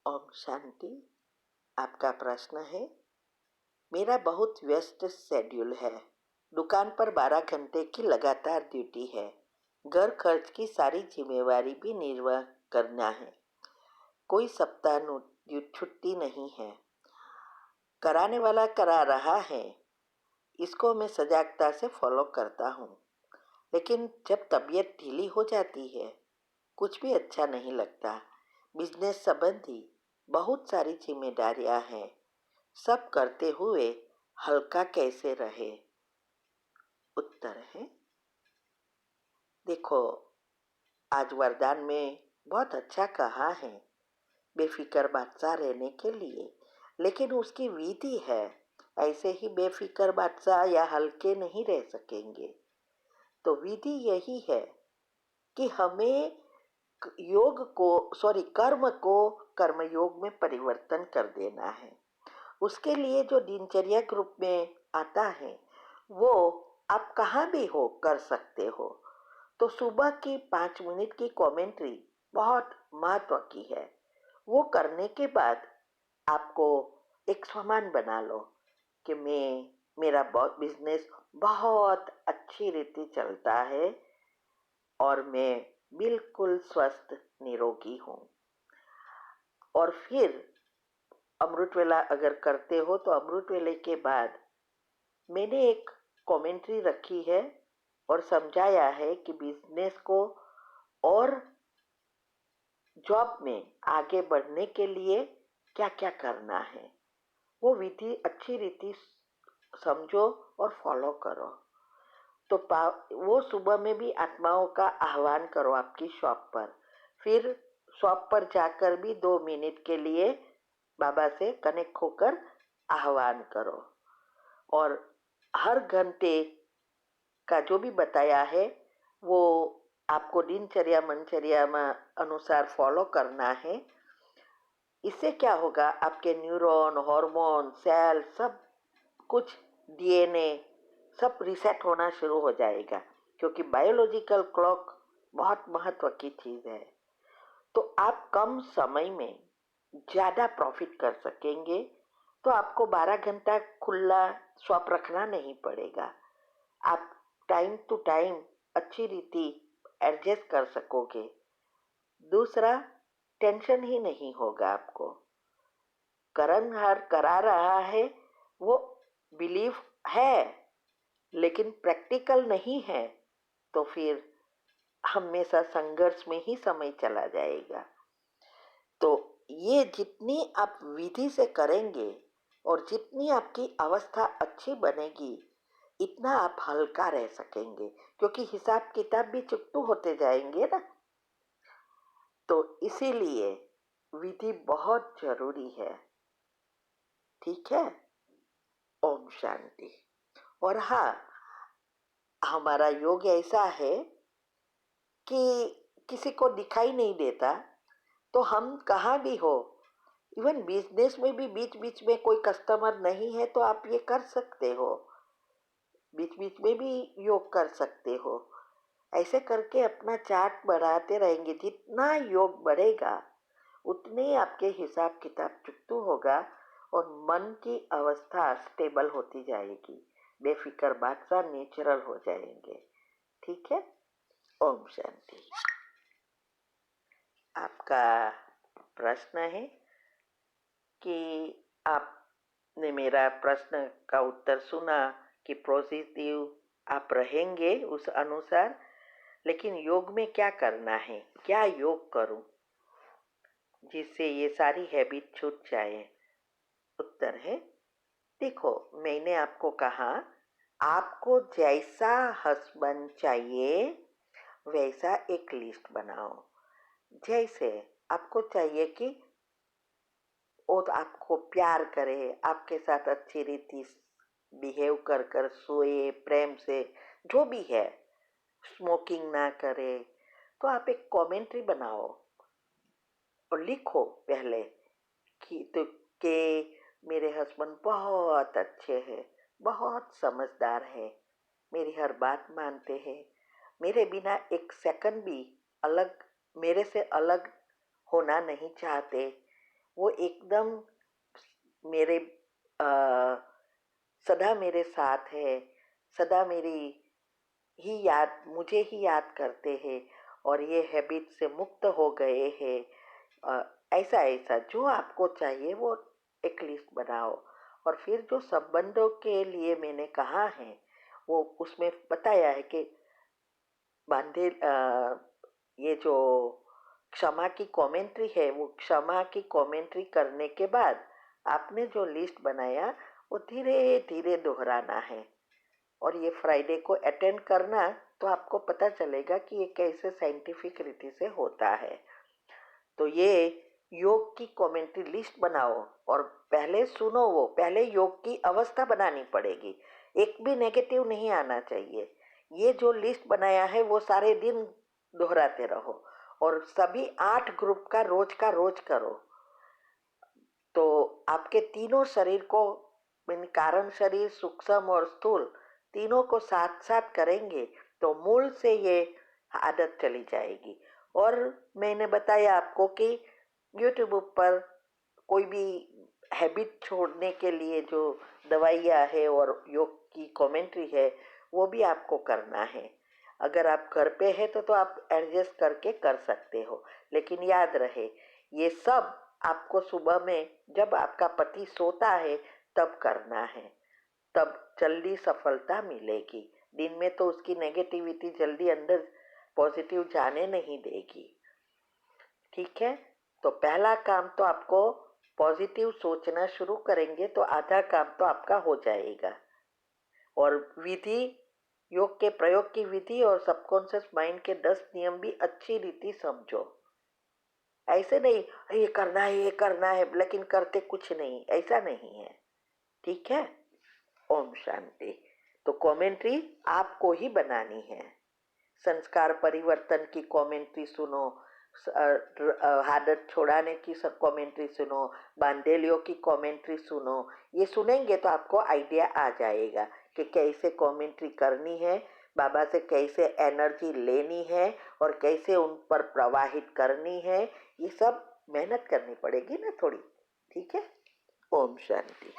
ओम शांति। आपका प्रश्न है, मेरा बहुत व्यस्त शेड्यूल है। दुकान पर 12 घंटे की लगातार ड्यूटी है। घर खर्च की सारी जिम्मेवारी भी निर्वाह करना है। कोई सप्ताह छुट्टी नहीं है। कराने वाला करा रहा है, इसको मैं सजागता से फॉलो करता हूँ। लेकिन जब तबीयत ढीली हो जाती है, कुछ भी अच्छा नहीं लगता। बिजनेस संबंधी बहुत सारी जिम्मेदारियां हैं। सब करते हुए हल्का कैसे रहे? उत्तर है, देखो, आज वरदान में बहुत अच्छा कहा है बेफिक्र बादशाह रहने के लिए, लेकिन उसकी विधि है। ऐसे ही बेफिक्र बादशाह या हल्के नहीं रह सकेंगे। तो विधि यही है कि हमें कर्म को कर्मयोग में परिवर्तन कर देना है। उसके लिए जो दिनचर्या ग्रुप में आता है, वो आप कहाँ भी हो कर सकते हो। तो सुबह की 5 मिनट की कमेंट्री बहुत महत्व की है। वो करने के बाद आपको एक सामान बना लो कि मेरा बिजनेस बहुत अच्छी रीति चलता है और मैं बिल्कुल स्वस्थ निरोगी हूँ। और फिर अमृत वेला अगर करते हो तो अमृत वेले के बाद मैंने एक कमेंट्री रखी है और समझाया है कि बिजनेस को और जॉब में आगे बढ़ने के लिए क्या क्या करना है। वो विधि अच्छी रीति समझो और फॉलो करो। तो वो सुबह में भी आत्माओं का आह्वान करो आपकी शॉप पर। फिर शॉप पर जाकर भी 2 मिनट के लिए बाबा से कनेक्ट होकर आह्वान करो। और हर घंटे का जो भी बताया है वो आपको दिनचर्या मनचर्या में अनुसार फॉलो करना है। इससे क्या होगा, आपके न्यूरॉन, हार्मोन, सेल, सब कुछ, डीएनए सब रीसेट होना शुरू हो जाएगा, क्योंकि बायोलॉजिकल क्लॉक बहुत महत्व की चीज है। तो आप कम समय में ज्यादा प्रॉफिट कर सकेंगे। तो आपको 12 घंटा खुला शॉप रखना नहीं पड़ेगा। आप टाइम टू टाइम अच्छी रीति एडजस्ट कर सकोगे। दूसरा, टेंशन ही नहीं होगा आपको। करणहार करा रहा है, वो बिलीफ है, लेकिन प्रैक्टिकल नहीं है, तो फिर हमेशा संघर्ष में ही समय चला जाएगा। तो ये जितनी आप विधि से करेंगे और जितनी आपकी अवस्था अच्छी बनेगी, इतना आप हल्का रह सकेंगे, क्योंकि हिसाब किताब भी चुकतू होते जाएंगे ना। तो इसीलिए विधि बहुत जरूरी है। ठीक है। ओम शांति। और हाँ, हमारा योग ऐसा है कि किसी को दिखाई नहीं देता। तो हम कहाँ भी हो, इवन बिजनेस में भी बीच बीच में कोई कस्टमर नहीं है तो आप ये कर सकते हो, बीच बीच में भी योग कर सकते हो। ऐसे करके अपना चार्ट बढ़ाते रहेंगे। जितना योग बढ़ेगा उतने आपके हिसाब किताब चुकतू होगा और मन की अवस्था स्टेबल होती जाएगी। बेफिक्र बादशाह नेचुरल हो जाएंगे। ठीक है। ओम शांति। आपका प्रश्न है कि आपने मेरा प्रश्न का उत्तर सुना कि पॉजिटिव आप रहेंगे उस अनुसार, लेकिन योग में क्या करना है, क्या योग करूं जिससे ये सारी हैबिट छूट जाए? उत्तर है, देखो, मैंने आपको कहा आपको जैसा हस्बैंड चाहिए वैसा एक लिस्ट बनाओ। जैसे आपको चाहिए कि वो आपको प्यार करे, आपके साथ अच्छी रीति बिहेव कर कर सोए प्रेम से, जो भी है, स्मोकिंग ना करे, तो आप एक कमेंट्री बनाओ और लिखो पहले कि मेरे हस्बैंड बहुत अच्छे हैं, बहुत समझदार है, मेरी हर बात मानते हैं, मेरे बिना एक सेकंड भी मेरे से अलग होना नहीं चाहते, वो एकदम मेरे सदा मेरे साथ है, सदा मुझे ही याद करते हैं और ये हैबिट से मुक्त हो गए हैं। ऐसा ऐसा जो आपको चाहिए वो एक लिस्ट बनाओ। और फिर जो संबंधों के लिए मैंने कहा है वो उसमें बताया है कि बांधे ये जो क्षमा की कमेंट्री है वो क्षमा की कमेंट्री करने के बाद आपने जो लिस्ट बनाया वो धीरे धीरे दोहराना है। और ये फ्राइडे को अटेंड करना तो आपको पता चलेगा कि ये कैसे साइंटिफिक रीति से होता है। तो ये योग की कमेंट्री लिस्ट बनाओ और पहले सुनो, वो पहले योग की अवस्था बनानी पड़ेगी, एक भी नेगेटिव नहीं आना चाहिए। ये जो लिस्ट बनाया है वो सारे दिन दोहराते रहो और सभी 8 ग्रुप का रोज करो। तो आपके तीनों शरीर को, कारण शरीर, सूक्ष्म और स्थूल, तीनों को साथ साथ करेंगे तो मूल से ये आदत चली जाएगी। और मैंने बताया आपको कि यूट्यूब पर कोई भी हैबिट छोड़ने के लिए जो दवाइयाँ है और योग की कमेंट्री है वो भी आपको करना है। अगर आप घर पे है तो आप एडजस्ट करके कर सकते हो, लेकिन याद रहे ये सब आपको सुबह में जब आपका पति सोता है तब करना है, तब जल्दी सफलता मिलेगी। दिन में तो उसकी नेगेटिविटी जल्दी अंदर पॉजिटिव जाने नहीं देगी। ठीक है, तो पहला काम तो आपको पॉजिटिव सोचना शुरू करेंगे तो आधा काम तो आपका हो जाएगा। और विधि, योग के प्रयोग की विधि और सबकॉन्शियस माइंड के 10 नियम भी अच्छी रीति समझो। ऐसे नहीं ये करना है ये करना है लेकिन करते कुछ नहीं, ऐसा नहीं है। ठीक है, ओम शांति। तो कमेंट्री आपको ही बनानी है। संस्कार परिवर्तन की कमेंट्री सुनो, आदत छुड़ाने की सब कमेंट्री सुनो, बांधेलियों की कमेंट्री सुनो। ये सुनेंगे तो आपको आइडिया आ जाएगा कि कैसे कमेंट्री करनी है, बाबा से कैसे एनर्जी लेनी है और कैसे उन पर प्रवाहित करनी है। ये सब मेहनत करनी पड़ेगी ना थोड़ी। ठीक है, ओम शांति।